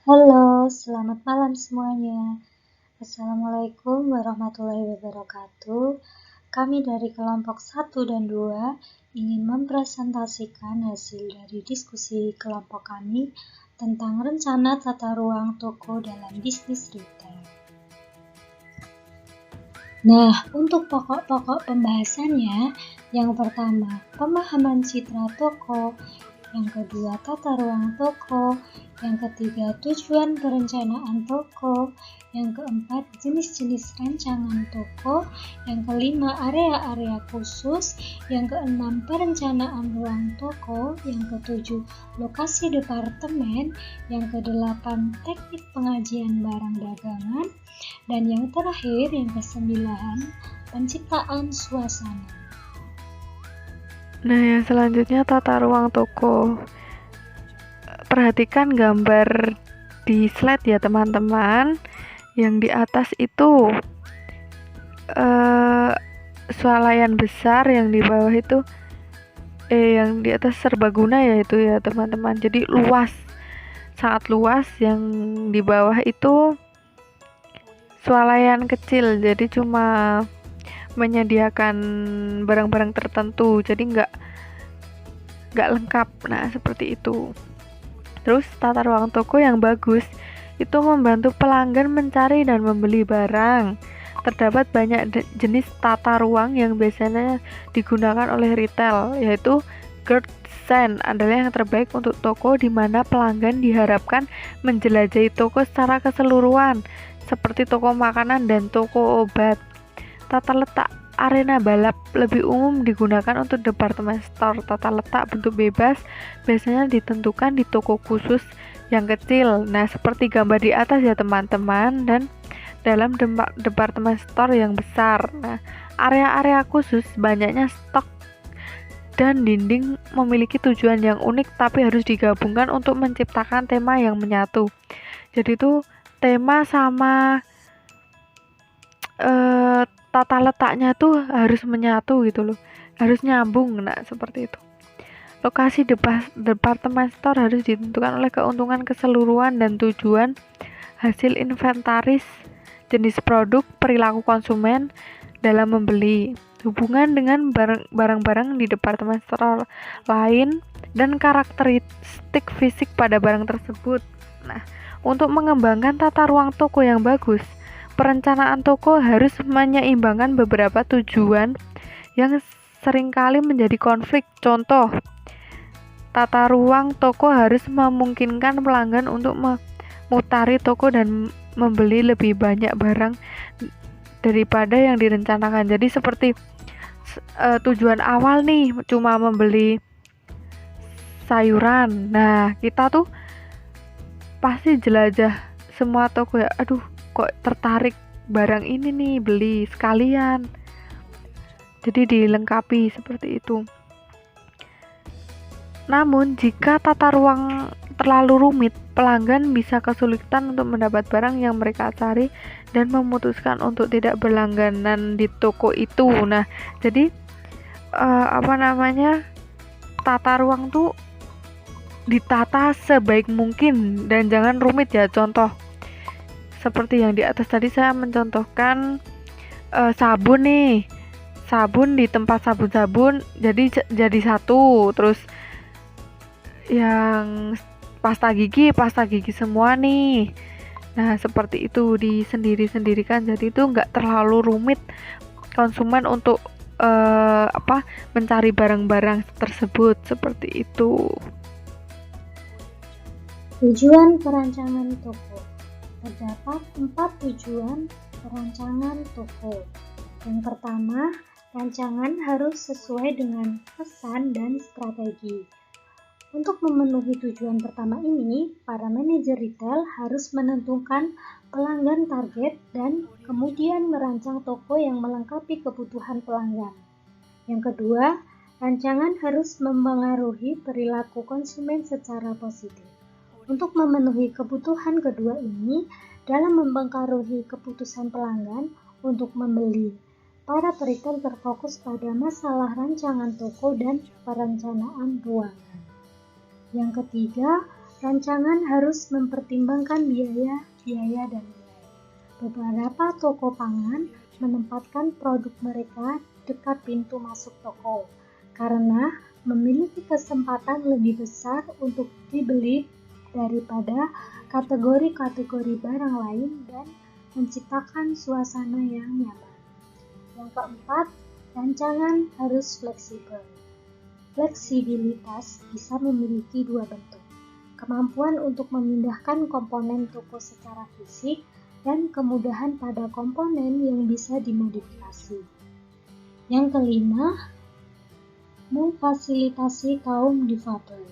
Halo, selamat malam semuanya. Assalamualaikum warahmatullahi wabarakatuh. Kami dari kelompok 1 dan 2 ingin mempresentasikan hasil dari diskusi kelompok kami tentang rencana tata ruang toko dalam bisnis retail. Nah, untuk pokok-pokok pembahasannya, yang pertama, pemahaman citra toko, yang kedua, tata ruang toko, yang ketiga, tujuan perencanaan toko, yang keempat, jenis-jenis rancangan toko, yang kelima, area-area khusus, yang keenam, perencanaan ruang toko, yang ketujuh, lokasi departemen, yang kedelapan, teknik pengajian barang dagangan, dan yang terakhir, yang kesembilan, penciptaan suasana. Nah, yang selanjutnya tata ruang toko. Perhatikan gambar di slide ya teman-teman. Yang di atas itu swalayan besar, yang di bawah itu yang di atas serbaguna ya itu ya teman-teman. Jadi luas, sangat luas. Yang di bawah itu swalayan kecil, jadi cuma menyediakan barang-barang tertentu, jadi nggak lengkap. Nah, seperti itu. Terus tata ruang toko yang bagus itu membantu pelanggan mencari dan membeli barang. Terdapat banyak jenis tata ruang yang biasanya digunakan oleh retail, yaitu Gertsen adalah yang terbaik untuk toko di mana pelanggan diharapkan menjelajahi toko secara keseluruhan, seperti toko makanan dan toko obat. Tata letak arena balap lebih umum digunakan untuk department store. Tata letak bentuk bebas biasanya ditentukan di toko khusus yang kecil. Nah, seperti gambar di atas ya teman-teman, dan dalam department store yang besar. Nah, area-area khusus banyaknya stok dan dinding memiliki tujuan yang unik tapi harus digabungkan untuk menciptakan tema yang menyatu. Jadi itu tema sama tata letaknya tuh harus menyatu gitu loh, harus nyambung. Nah, seperti itu. Lokasi departemen store harus ditentukan oleh keuntungan keseluruhan dan tujuan, hasil inventaris, jenis produk, perilaku konsumen dalam membeli, hubungan dengan barang-barang di departemen store lain, dan karakteristik fisik pada barang tersebut. Nah, untuk mengembangkan tata ruang toko yang bagus, perencanaan toko harus menyeimbangkan beberapa tujuan yang seringkali menjadi konflik. Contoh, tata ruang toko harus memungkinkan pelanggan untuk memutari toko dan membeli lebih banyak barang daripada yang direncanakan. Jadi seperti tujuan awal nih cuma membeli sayuran. Nah, kita tuh pasti jelajah semua toko ya. Aduh, kok tertarik barang ini nih, beli sekalian. Jadi dilengkapi seperti itu. Namun jika tata ruang terlalu rumit, pelanggan bisa kesulitan untuk mendapat barang yang mereka cari dan memutuskan untuk tidak berlangganan di toko itu. Nah, jadi tata ruang tuh ditata sebaik mungkin dan jangan rumit ya. Contoh seperti yang di atas tadi saya mencontohkan sabun nih. Sabun di tempat sabun-sabun jadi satu, terus yang pasta gigi semua nih. Nah, seperti itu disendiri-sendirikan, jadi itu nggak terlalu rumit konsumen untuk mencari barang-barang tersebut. Seperti itu. Tujuan perancangan toko. Terdapat 4 tujuan perancangan toko. Yang pertama, rancangan harus sesuai dengan pesan dan strategi. Untuk memenuhi tujuan pertama ini, para manajer retail harus menentukan pelanggan target dan kemudian merancang toko yang melengkapi kebutuhan pelanggan. Yang kedua, rancangan harus mempengaruhi perilaku konsumen secara positif. Untuk memenuhi kebutuhan kedua ini, dalam mempengaruhi keputusan pelanggan untuk membeli, para retail terfokus pada masalah rancangan toko dan perencanaan ruangan. Yang ketiga, Rancangan harus mempertimbangkan biaya, dan nilai. Beberapa toko pangan menempatkan produk mereka dekat pintu masuk toko karena memiliki kesempatan lebih besar untuk dibeli daripada kategori-kategori barang lain dan menciptakan suasana yang nyaman. Yang keempat, rancangan harus fleksibel. Fleksibilitas bisa memiliki dua bentuk. Kemampuan untuk memindahkan komponen toko secara fisik dan kemudahan pada komponen yang bisa dimodifikasi. Yang kelima, memfasilitasi kaum difabel.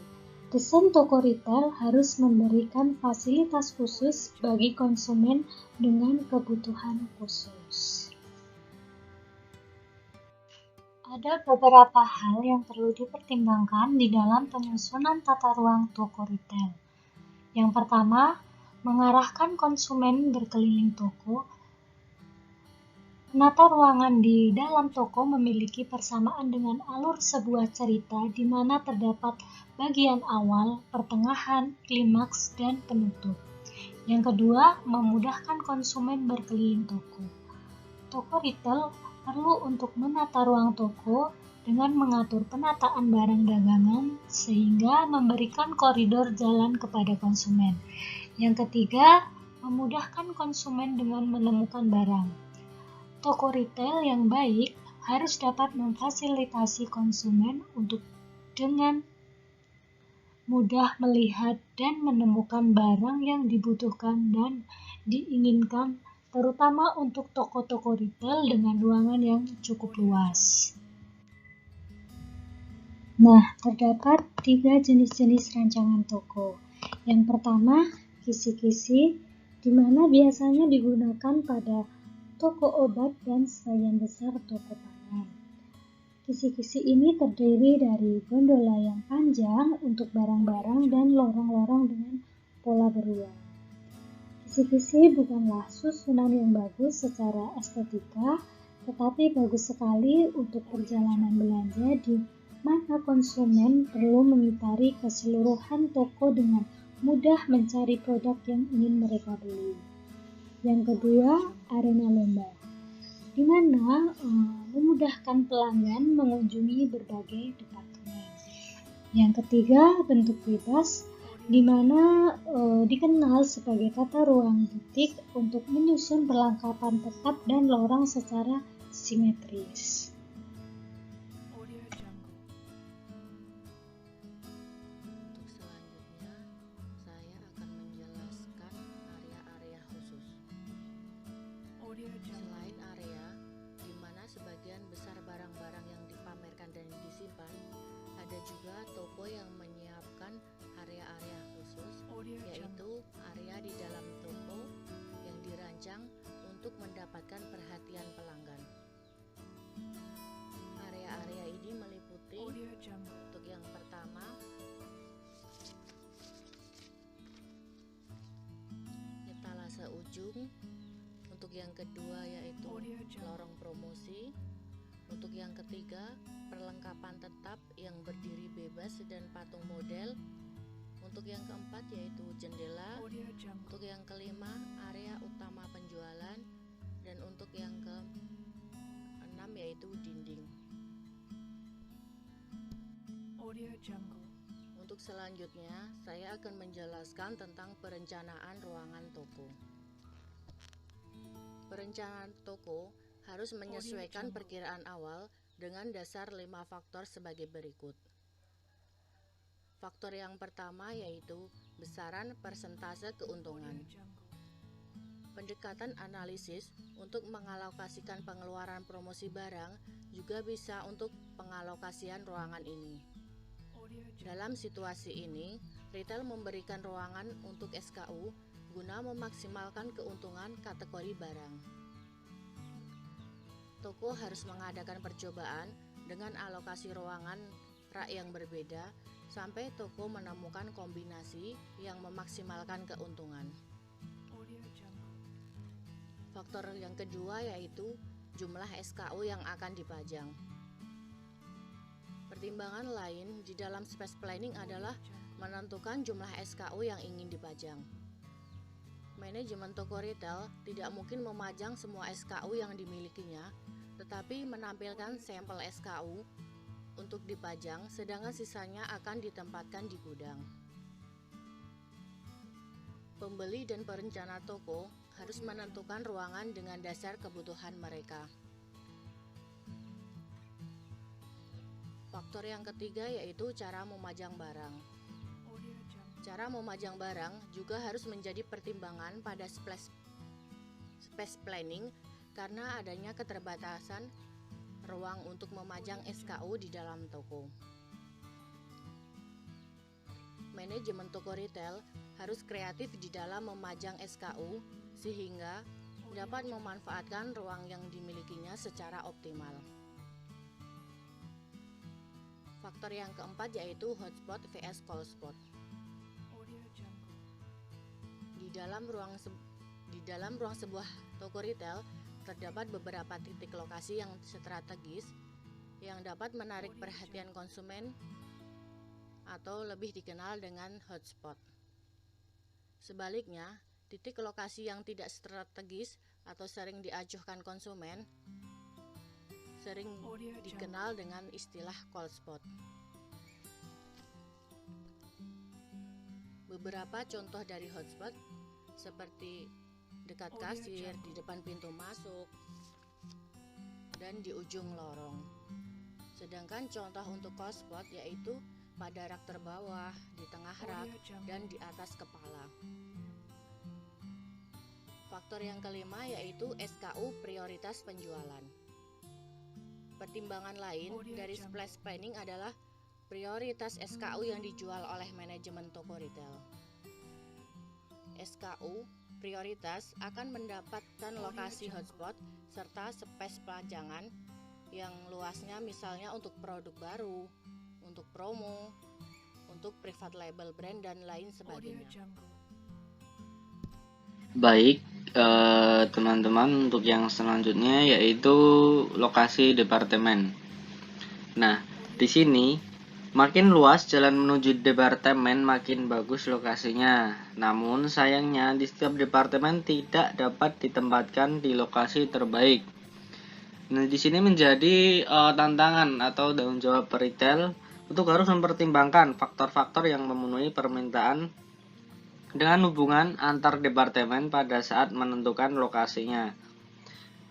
Desain toko retail harus memberikan fasilitas khusus bagi konsumen dengan kebutuhan khusus. Ada beberapa hal yang perlu dipertimbangkan di dalam penyusunan tata ruang toko retail. Yang pertama, mengarahkan konsumen berkeliling toko. Menata ruangan di dalam toko memiliki persamaan dengan alur sebuah cerita di mana terdapat bagian awal, pertengahan, klimaks, dan penutup. Yang kedua, memudahkan konsumen berkeliling toko. Toko retail perlu untuk menata ruang toko dengan mengatur penataan barang dagangan sehingga memberikan koridor jalan kepada konsumen. Yang ketiga, memudahkan konsumen dengan menemukan barang. Toko retail yang baik harus dapat memfasilitasi konsumen untuk dengan mudah melihat dan menemukan barang yang dibutuhkan dan diinginkan, terutama untuk toko-toko retail dengan ruangan yang cukup luas. Nah, terdapat 3 jenis-jenis rancangan toko. Yang pertama, kisi-kisi, di mana biasanya digunakan pada toko obat dan sebagian besar toko pangan. Kisi-kisi ini terdiri dari gondola yang panjang untuk barang-barang dan lorong-lorong dengan pola berulang. Kisi-kisi bukanlah susunan yang bagus secara estetika, tetapi bagus sekali untuk perjalanan belanja di mana konsumen perlu mengitari keseluruhan toko dengan mudah mencari produk yang ingin mereka beli. Yang kedua, arena lomba, di mana memudahkan pelanggan mengunjungi berbagai departemen. Yang ketiga, bentuk bebas, di mana dikenal sebagai tata ruang butik untuk menyusun perlengkapan tetap dan lorong secara simetris. Untuk selanjutnya, saya akan menjelaskan area-area khusus. Selain area di mana sebagian besar barang-barang yang dipamerkan dan disimpan, ada juga toko yang menyiapkan area-area khusus, yaitu area di dalam toko yang dirancang untuk mendapatkan perhatian pelanggan. Area-area ini meliputi untuk yang pertama, etalase ujung. Untuk yang kedua yaitu lorong promosi. Untuk yang ketiga, perlengkapan tetap yang berdiri bebas dan patung model. Untuk yang keempat yaitu jendela. Untuk yang kelima, area utama penjualan. Dan untuk yang keenam yaitu dinding. Untuk selanjutnya, saya akan menjelaskan tentang perencanaan ruangan toko. Perencanaan toko harus menyesuaikan perkiraan awal dengan dasar 5 faktor sebagai berikut. Faktor yang pertama yaitu besaran persentase keuntungan. Pendekatan analisis untuk mengalokasikan pengeluaran promosi barang juga bisa untuk pengalokasian ruangan ini. Dalam situasi ini, retail memberikan ruangan untuk SKU guna memaksimalkan keuntungan kategori barang. Toko harus mengadakan percobaan dengan alokasi ruangan rak yang berbeda sampai toko menemukan kombinasi yang memaksimalkan keuntungan. Faktor yang kedua yaitu jumlah SKU yang akan dipajang. Pertimbangan lain di dalam space planning adalah menentukan jumlah SKU yang ingin dipajang. Manajemen toko retail tidak mungkin memajang semua SKU yang dimilikinya, tetapi menampilkan sampel SKU untuk dipajang, sedangkan sisanya akan ditempatkan di gudang. Pembeli dan perencana toko harus menentukan ruangan dengan dasar kebutuhan mereka. Faktor yang ketiga yaitu cara memajang barang. Cara memajang barang juga harus menjadi pertimbangan pada space planning karena adanya keterbatasan ruang untuk memajang SKU di dalam toko. Manajemen toko retail harus kreatif di dalam memajang SKU sehingga dapat memanfaatkan ruang yang dimilikinya secara optimal. Faktor yang keempat yaitu hotspot vs cold spot. Di dalam ruang sebuah toko retail terdapat beberapa titik lokasi yang strategis yang dapat menarik perhatian konsumen atau lebih dikenal dengan hotspot. Sebaliknya, titik lokasi yang tidak strategis atau sering diacuhkan konsumen sering dikenal dengan istilah cold spot. Beberapa contoh dari hotspot seperti dekat kasir, di depan pintu masuk, dan di ujung lorong. Sedangkan contoh untuk cold spot yaitu pada rak terbawah, di tengah rak, dan di atas kepala. Faktor yang kelima yaitu SKU prioritas penjualan. Pertimbangan lain dari space planning adalah prioritas SKU yang dijual oleh manajemen toko retail. SKU prioritas akan mendapatkan lokasi hotspot serta space pajangan yang luasnya misalnya untuk produk baru, untuk promo, untuk private label brand dan lain sebagainya. Baik, teman-teman, untuk yang selanjutnya yaitu lokasi departemen. Nah, di sini makin luas jalan menuju departemen makin bagus lokasinya. Namun sayangnya di setiap departemen tidak dapat ditempatkan di lokasi terbaik. Nah, di sini menjadi tantangan atau tanggung jawab retail untuk harus mempertimbangkan faktor-faktor yang memenuhi permintaan dengan hubungan antar departemen pada saat menentukan lokasinya.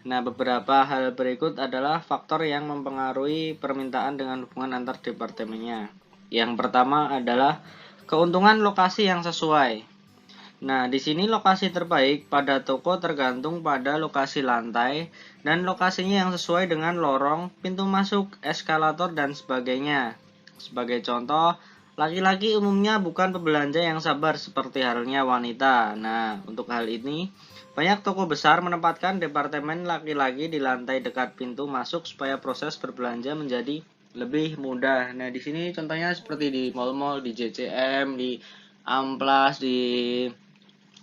Nah, beberapa hal berikut adalah faktor yang mempengaruhi permintaan dengan hubungan antar departemennya. Yang pertama adalah keuntungan lokasi yang sesuai. Nah, di sini lokasi terbaik pada toko tergantung pada lokasi lantai dan lokasinya yang sesuai dengan lorong, pintu masuk, eskalator, dan sebagainya. Sebagai contoh, laki-laki umumnya bukan pembelanja yang sabar seperti halnya wanita. Nah, untuk hal ini, banyak toko besar menempatkan departemen laki-laki di lantai dekat pintu masuk supaya proses berbelanja menjadi lebih mudah. Nah, di sini contohnya seperti di mall-mall, di JCM, di Amplas, di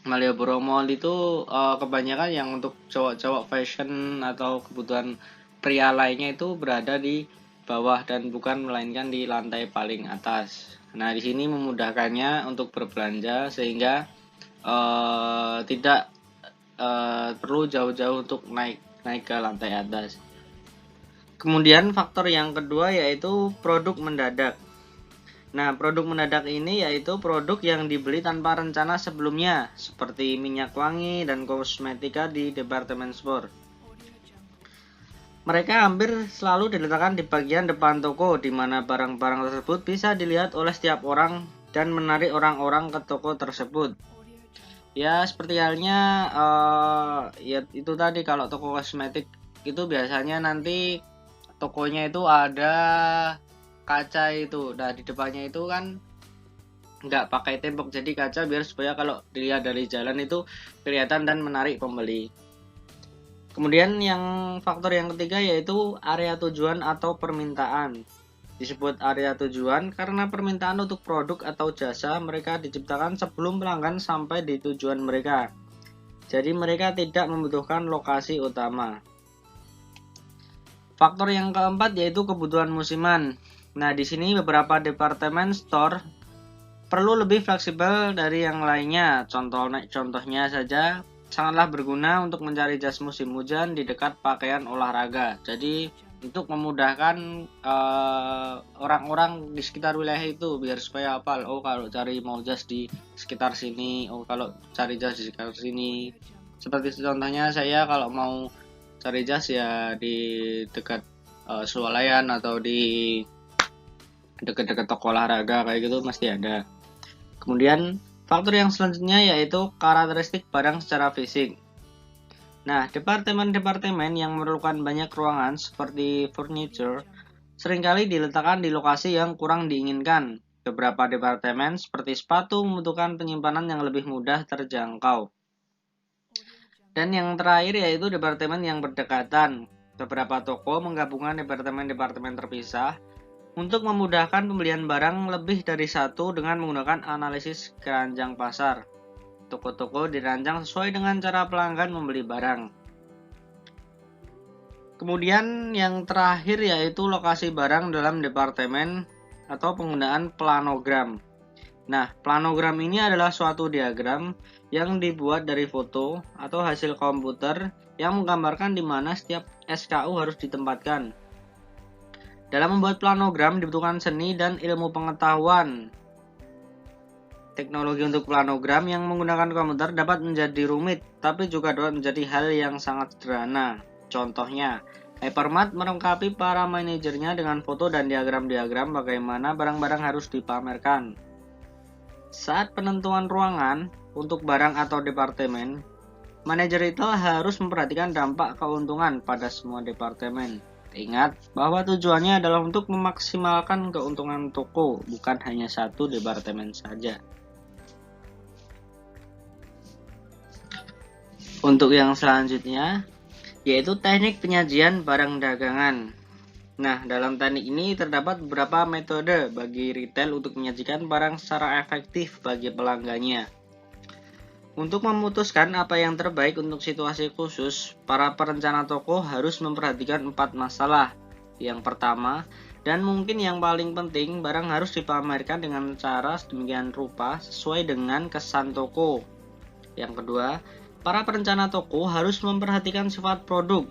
Malioboro Mall itu kebanyakan yang untuk cowok-cowok fashion atau kebutuhan pria lainnya itu berada di bawah dan bukan melainkan di lantai paling atas. Nah, di sini memudahkannya untuk berbelanja sehingga tidak perlu jauh-jauh untuk naik ke lantai atas. Kemudian faktor yang kedua yaitu produk mendadak. Nah, produk mendadak ini yaitu produk yang dibeli tanpa rencana sebelumnya, seperti minyak wangi dan kosmetika di department store. Mereka hampir selalu diletakkan di bagian depan toko, di mana barang-barang tersebut bisa dilihat oleh setiap orang dan menarik orang-orang ke toko tersebut. Ya, seperti halnya ya itu tadi, kalau toko kosmetik itu biasanya nanti tokonya itu ada kaca itu. Nah, di depannya itu kan nggak pakai tembok, jadi kaca biar supaya kalau dilihat dari jalan itu kelihatan dan menarik pembeli. Kemudian faktor yang ketiga yaitu area tujuan atau permintaan. Disebut area tujuan karena permintaan untuk produk atau jasa mereka diciptakan sebelum pelanggan sampai di tujuan mereka. Jadi mereka tidak membutuhkan lokasi utama. Faktor yang keempat yaitu kebutuhan musiman. Nah, di sini beberapa departemen store perlu lebih fleksibel dari yang lainnya. Contohnya saja sangatlah berguna untuk mencari jas musim hujan di dekat pakaian olahraga. Jadi untuk memudahkan orang-orang di sekitar wilayah itu biar supaya hafal. Oh, kalau cari mau jas di sekitar sini. Oh, kalau cari jas di sekitar sini. Seperti contohnya saya kalau mau cari jas ya di dekat swalayan atau di dekat-dekat toko olahraga kayak gitu mesti ada. Kemudian faktor yang selanjutnya yaitu karakteristik barang secara fisik. Nah, departemen-departemen yang memerlukan banyak ruangan seperti furniture seringkali diletakkan di lokasi yang kurang diinginkan. Beberapa departemen seperti sepatu membutuhkan penyimpanan yang lebih mudah terjangkau. Dan yang terakhir yaitu departemen yang berdekatan. Beberapa toko menggabungkan departemen-departemen terpisah untuk memudahkan pembelian barang lebih dari satu dengan menggunakan analisis keranjang pasar. Toko-toko dirancang sesuai dengan cara pelanggan membeli barang. Kemudian yang terakhir yaitu lokasi barang dalam departemen atau penggunaan planogram. Nah, planogram ini adalah suatu diagram yang dibuat dari foto atau hasil komputer yang menggambarkan di mana setiap SKU harus ditempatkan. Dalam membuat planogram dibutuhkan seni dan ilmu pengetahuan. Teknologi untuk planogram yang menggunakan komputer dapat menjadi rumit, tapi juga dapat menjadi hal yang sangat sederhana. Contohnya, Hypermart melengkapi para manajernya dengan foto dan diagram-diagram bagaimana barang-barang harus dipamerkan. Saat penentuan ruangan untuk barang atau departemen, manajer retail harus memperhatikan dampak keuntungan pada semua departemen. Ingat bahwa tujuannya adalah untuk memaksimalkan keuntungan toko, bukan hanya satu departemen saja. Untuk yang selanjutnya, yaitu teknik penyajian barang dagangan. Nah, dalam teknik ini terdapat beberapa metode bagi retail untuk menyajikan barang secara efektif bagi pelanggannya. Untuk memutuskan apa yang terbaik untuk situasi khusus, para perencana toko harus memperhatikan 4 masalah. Yang pertama, dan mungkin yang paling penting, barang harus dipamerkan dengan cara sedemikian rupa sesuai dengan kesan toko. Yang kedua, para perencana toko harus memperhatikan sifat produk.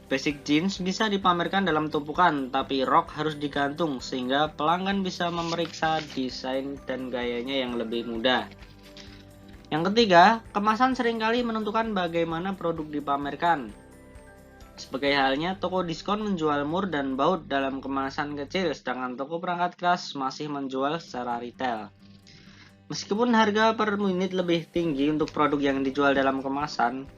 Basic jeans bisa dipamerkan dalam tumpukan, tapi rok harus digantung sehingga pelanggan bisa memeriksa desain dan gayanya yang lebih mudah. Yang ketiga, kemasan seringkali menentukan bagaimana produk dipamerkan. Sebagai halnya, toko diskon menjual mur dan baut dalam kemasan kecil, sedangkan toko perangkat keras masih menjual secara retail. Meskipun harga per unit lebih tinggi untuk produk yang dijual dalam kemasan,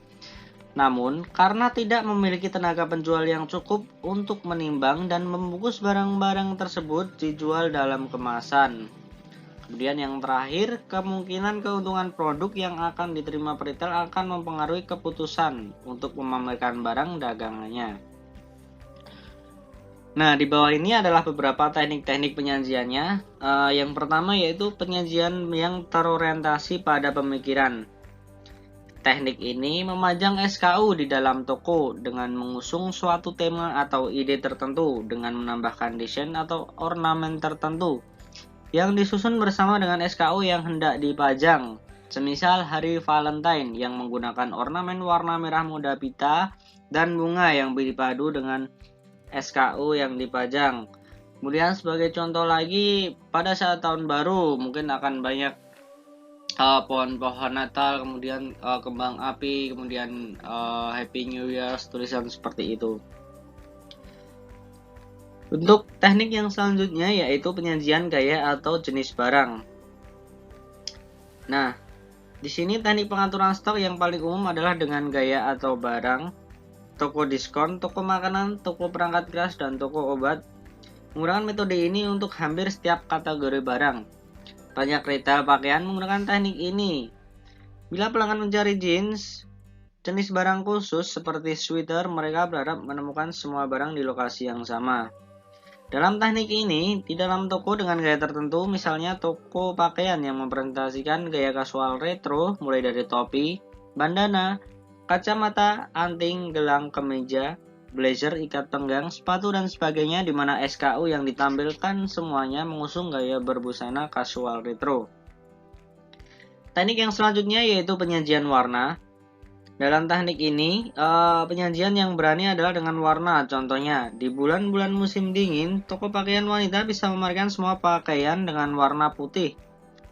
namun karena tidak memiliki tenaga penjual yang cukup untuk menimbang dan membungkus barang-barang tersebut dijual dalam kemasan. Kemudian yang terakhir, kemungkinan keuntungan produk yang akan diterima retail akan mempengaruhi keputusan untuk memamerkan barang dagangannya. Nah, di bawah ini adalah beberapa teknik-teknik penyajiannya. Yang pertama yaitu penyajian yang terorientasi pada pemikiran. Teknik ini memajang SKU di dalam toko dengan mengusung suatu tema atau ide tertentu dengan menambahkan desain atau ornamen tertentu yang disusun bersama dengan SKU yang hendak dipajang. Semisal hari Valentine yang menggunakan ornamen warna merah muda pita dan bunga yang dipadu dengan SKU yang dipajang. Kemudian sebagai contoh lagi, pada saat tahun baru mungkin akan banyak pohon-pohon Natal, kemudian kembang api, kemudian Happy New Year, tulisan seperti itu. Untuk teknik yang selanjutnya yaitu penyajian gaya atau jenis barang. Nah, di sini teknik pengaturan stok yang paling umum adalah dengan gaya atau barang, toko diskon, toko makanan, toko perangkat keras, dan toko obat. Menggunakan metode ini untuk hampir setiap kategori barang. Banyak retail pakaian menggunakan teknik ini. Bila pelanggan mencari jeans, jenis barang khusus seperti sweater, mereka berharap menemukan semua barang di lokasi yang sama. Dalam teknik ini, di dalam toko dengan gaya tertentu, misalnya toko pakaian yang mempresentasikan gaya kasual retro, mulai dari topi, bandana, kacamata, anting, gelang, kemeja, blazer, ikat pinggang, sepatu, dan sebagainya, di mana SKU yang ditampilkan semuanya mengusung gaya berbusana kasual retro. Teknik yang selanjutnya yaitu penyajian warna. Dalam teknik ini, penyajian yang berani adalah dengan warna. Contohnya, di bulan-bulan musim dingin, toko pakaian wanita bisa memarkirkan semua pakaian dengan warna putih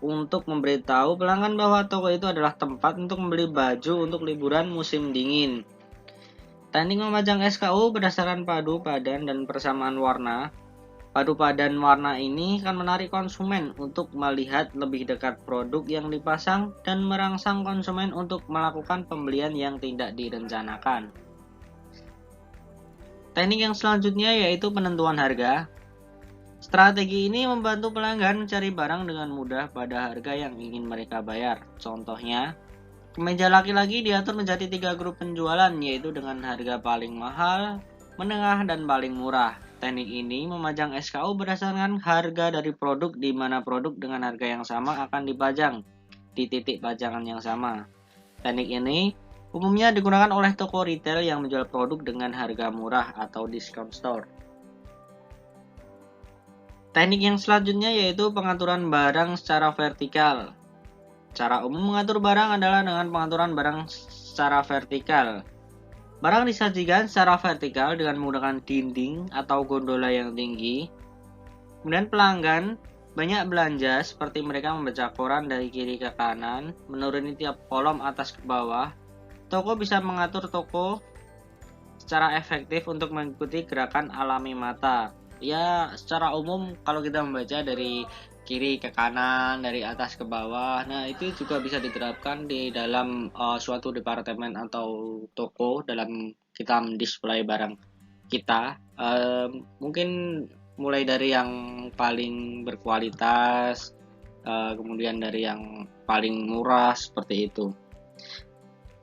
untuk memberitahu pelanggan bahwa toko itu adalah tempat untuk membeli baju untuk liburan musim dingin. Teknik memajang SKU berdasarkan padu padan dan persamaan warna. Padu padan warna ini akan menarik konsumen untuk melihat lebih dekat produk yang dipasang dan merangsang konsumen untuk melakukan pembelian yang tidak direncanakan. Teknik yang selanjutnya yaitu penentuan harga. Strategi ini membantu pelanggan mencari barang dengan mudah pada harga yang ingin mereka bayar. Contohnya, kemeja laki-laki diatur menjadi 3 grup penjualan, yaitu dengan harga paling mahal, menengah, dan paling murah. Teknik ini memajang SKU berdasarkan harga dari produk, di mana produk dengan harga yang sama akan dipajang di titik pajangan yang sama. Teknik ini umumnya digunakan oleh toko retail yang menjual produk dengan harga murah atau discount store. Teknik yang selanjutnya yaitu pengaturan barang secara vertikal. Cara umum mengatur barang adalah dengan pengaturan barang secara vertikal. Barang disajikan secara vertikal dengan menggunakan dinding atau gondola yang tinggi. Kemudian pelanggan banyak belanja seperti mereka membaca koran dari kiri ke kanan, menuruni tiap kolom atas ke bawah. Toko bisa mengatur toko secara efektif untuk mengikuti gerakan alami mata. Ya, secara umum kalau kita membaca dari kiri ke kanan, dari atas ke bawah. Nah, itu juga bisa diterapkan di dalam suatu departemen atau toko dalam kita mendisplay barang kita. Mungkin mulai dari yang paling berkualitas, kemudian dari yang paling murah seperti itu.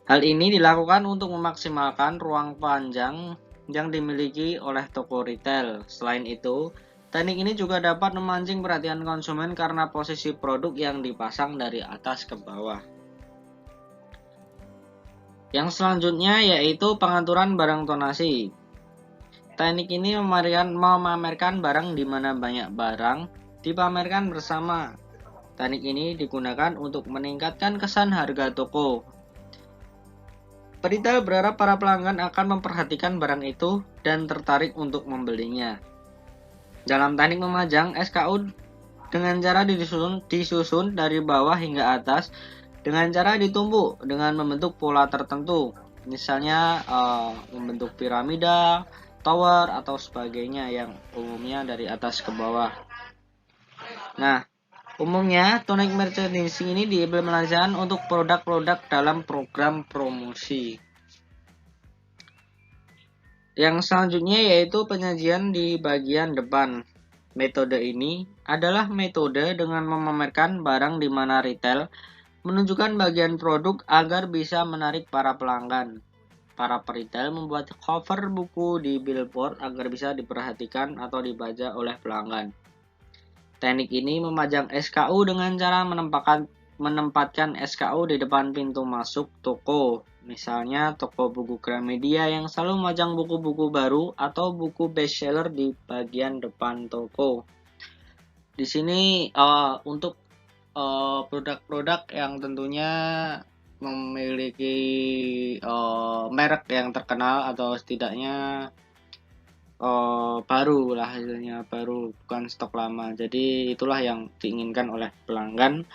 Hal ini dilakukan untuk memaksimalkan ruang panjang yang dimiliki oleh toko retail. Selain itu, teknik ini juga dapat memancing perhatian konsumen karena posisi produk yang dipasang dari atas ke bawah. Yang selanjutnya yaitu pengaturan barang tonasi. Teknik ini memamerkan barang di mana banyak barang dipamerkan bersama. Teknik ini digunakan untuk meningkatkan kesan harga toko. Retail berharap para pelanggan akan memperhatikan barang itu dan tertarik untuk membelinya. Dalam teknik memajang SKU dengan cara disusun dari bawah hingga atas dengan cara ditumbuk dengan membentuk pola tertentu, misalnya membentuk piramida, tower, atau sebagainya yang umumnya dari atas ke bawah. Nah, umumnya tonic merchandising ini diimplementasikan untuk produk-produk dalam program promosi. Yang selanjutnya yaitu penyajian di bagian depan. Metode ini adalah metode dengan memamerkan barang di mana retail menunjukkan bagian produk agar bisa menarik para pelanggan. Para peritel membuat cover buku di billboard agar bisa diperhatikan atau dibaca oleh pelanggan. Teknik ini memajang SKU dengan cara menempatkan SKU di depan pintu masuk toko. Misalnya toko buku Gramedia yang selalu memajang buku-buku baru atau buku bestseller di bagian depan toko. Di sini untuk produk-produk yang tentunya memiliki merek yang terkenal atau setidaknya baru lah, hasilnya baru, bukan stok lama. Jadi itulah yang diinginkan oleh pelanggan.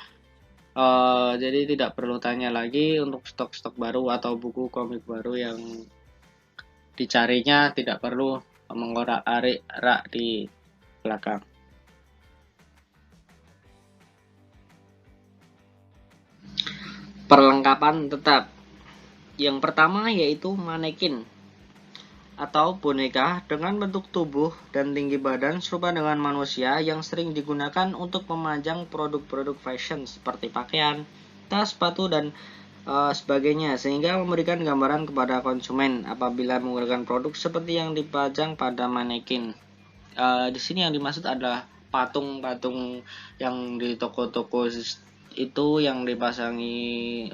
Jadi tidak perlu tanya lagi untuk stok-stok baru atau buku komik baru yang dicarinya, tidak perlu mengorak-arik rak di belakang. Perlengkapan tetap. Yang pertama yaitu manekin atau boneka dengan bentuk tubuh dan tinggi badan serupa dengan manusia yang sering digunakan untuk memajang produk-produk fashion seperti pakaian, tas, sepatu, dan sebagainya, sehingga memberikan gambaran kepada konsumen apabila menggunakan produk seperti yang dipajang pada manekin. Di sini yang dimaksud adalah patung-patung yang di toko-toko itu yang dipasangi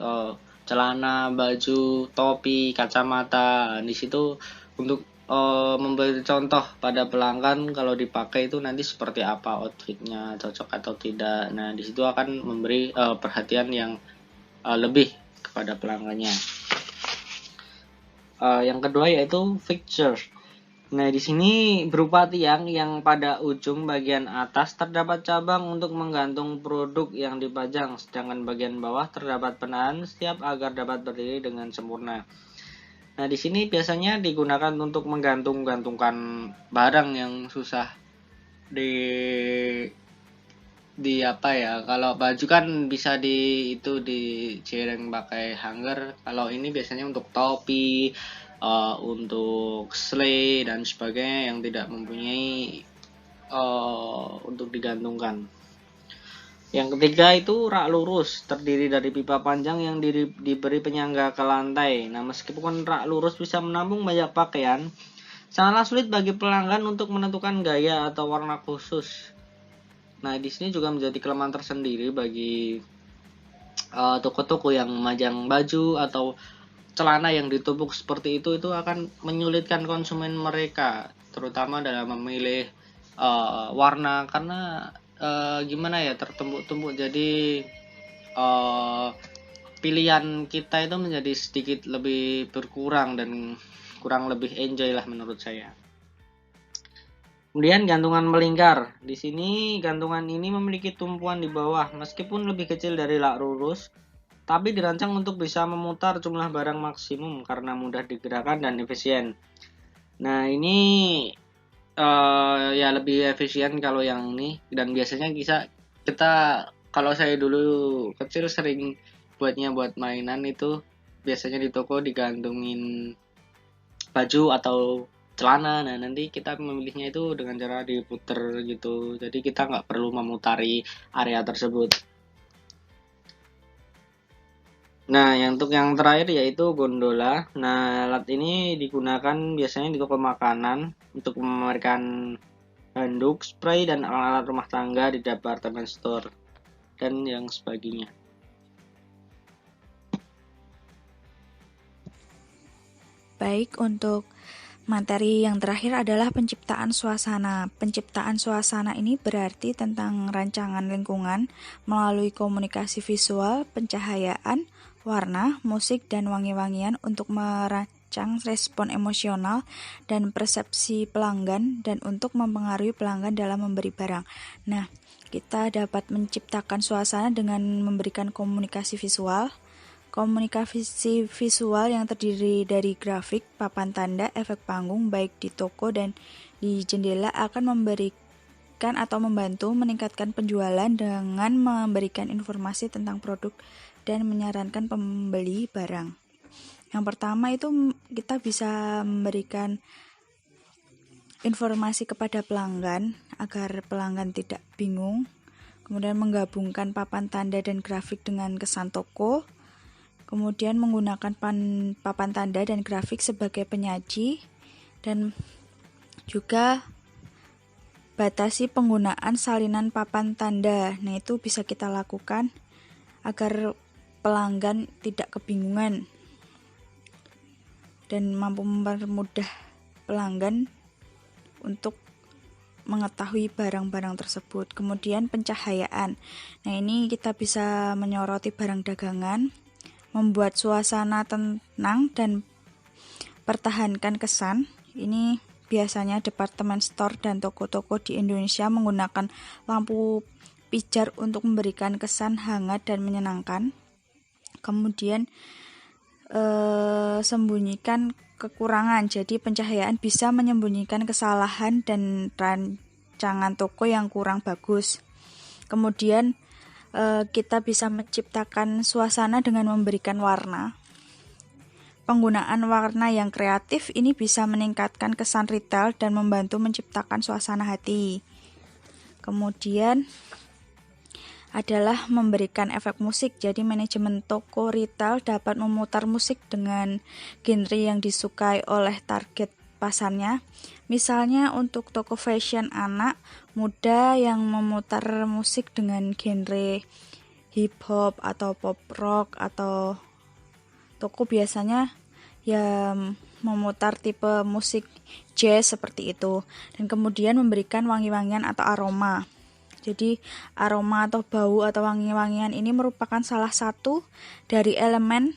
celana, baju, topi, kacamata. Di situ untuk memberi contoh pada pelanggan kalau dipakai itu nanti seperti apa outfitnya, cocok atau tidak. Nah, di situ akan memberi perhatian yang lebih kepada pelanggannya. Yang kedua yaitu fixture. Nah, di sini berupa tiang yang pada ujung bagian atas terdapat cabang untuk menggantung produk yang dipajang, sedangkan bagian bawah terdapat penahan setiap agar dapat berdiri dengan sempurna. Nah, di sini biasanya digunakan untuk menggantungkan barang yang susah di apa ya? Kalau baju kan bisa dijereng pakai hanger. Kalau ini biasanya untuk topi, untuk sleigh dan sebagainya yang tidak mempunyai untuk digantungkan. Yang ketiga itu rak lurus, terdiri dari pipa panjang yang diberi penyangga ke lantai. Nah, meskipun rak lurus bisa menampung banyak pakaian, sangatlah sulit bagi pelanggan untuk menentukan gaya atau warna khusus. Nah, di sini juga menjadi kelemahan tersendiri bagi toko-toko yang memajang baju atau celana yang ditumpuk seperti itu akan menyulitkan konsumen mereka, terutama dalam memilih warna, karena gimana ya, tertumpuk-tumpuk, jadi pilihan kita itu menjadi sedikit lebih berkurang dan kurang lebih enjoy lah menurut saya. Kemudian gantungan melingkar. Di sini gantungan ini memiliki tumpuan di bawah, meskipun lebih kecil dari rak lurus, tapi dirancang untuk bisa memutar jumlah barang maksimum karena mudah digerakkan dan efisien. Nah, ini ya lebih efisien kalau yang ini, dan biasanya kita kalau saya dulu kecil sering buat mainan itu biasanya di toko digantungin baju atau celana. Nah, nanti kita memilihnya itu dengan cara diputer gitu, jadi kita nggak perlu memutari area tersebut. Nah, untuk yang terakhir yaitu gondola. Nah, alat ini digunakan biasanya di toko makanan untuk memamerkan handuk, spray, dan alat-alat rumah tangga di department store dan yang sebagainya. Baik, untuk materi yang terakhir adalah penciptaan suasana. Penciptaan suasana ini berarti tentang rancangan lingkungan melalui komunikasi visual, pencahayaan, warna, musik, dan wangi-wangian untuk merancang respon emosional dan persepsi pelanggan dan untuk mempengaruhi pelanggan dalam memberi barang. Nah, kita dapat menciptakan suasana dengan memberikan komunikasi visual. Komunikasi visual yang terdiri dari grafik, papan tanda, efek panggung baik di toko dan di jendela akan memberikan atau membantu meningkatkan penjualan dengan memberikan informasi tentang produk dan menyarankan pembeli barang. Yang pertama itu kita bisa memberikan informasi kepada pelanggan agar pelanggan tidak bingung. Kemudian menggabungkan papan tanda dan grafik dengan kesan toko. Kemudian menggunakan papan tanda dan grafik sebagai penyaji, dan juga batasi penggunaan salinan papan tanda. Nah, itu bisa kita lakukan agar pelanggan tidak kebingungan dan mampu mempermudah pelanggan untuk mengetahui barang-barang tersebut. Kemudian pencahayaan. Nah, ini kita bisa menyoroti barang dagangan, membuat suasana tenang dan pertahankan kesan. Ini biasanya departemen store dan toko-toko di Indonesia menggunakan lampu pijar untuk memberikan kesan hangat dan menyenangkan. Kemudian sembunyikan kekurangan. Jadi pencahayaan bisa menyembunyikan kesalahan dan rancangan toko yang kurang bagus. Kemudian kita bisa menciptakan suasana dengan memberikan warna. Penggunaan warna yang kreatif ini bisa meningkatkan kesan retail dan membantu menciptakan suasana hati. Kemudian adalah memberikan efek musik. Jadi manajemen toko retail dapat memutar musik dengan genre yang disukai oleh target pasarnya. Misalnya untuk toko fashion anak muda yang memutar musik dengan genre hip hop atau pop rock, atau toko biasanya yang memutar tipe musik jazz seperti itu, dan kemudian memberikan wangi-wangian atau aroma. Jadi aroma atau bau atau wangi-wangian ini merupakan salah satu dari elemen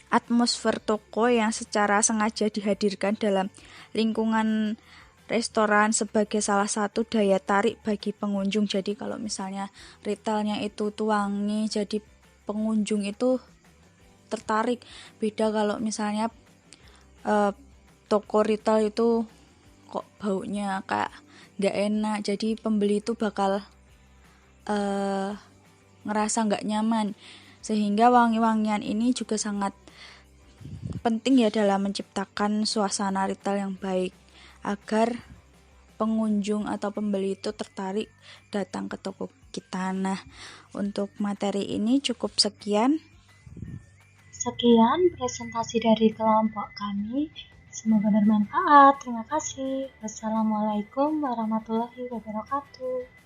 atmosfer toko yang secara sengaja dihadirkan dalam lingkungan restoran sebagai salah satu daya tarik bagi pengunjung. Jadi kalau misalnya retailnya itu wangi, jadi pengunjung itu tertarik. Beda kalau misalnya toko retail itu kok baunya kayak nggak enak, jadi pembeli itu bakal ngerasa nggak nyaman. Sehingga wangi-wangian ini juga sangat penting ya dalam menciptakan suasana retail yang baik agar pengunjung atau pembeli itu tertarik datang ke toko kita. Nah, untuk materi ini cukup sekian. Sekian presentasi dari kelompok kami. Semoga bermanfaat. Terima kasih. Wassalamualaikum warahmatullahi wabarakatuh.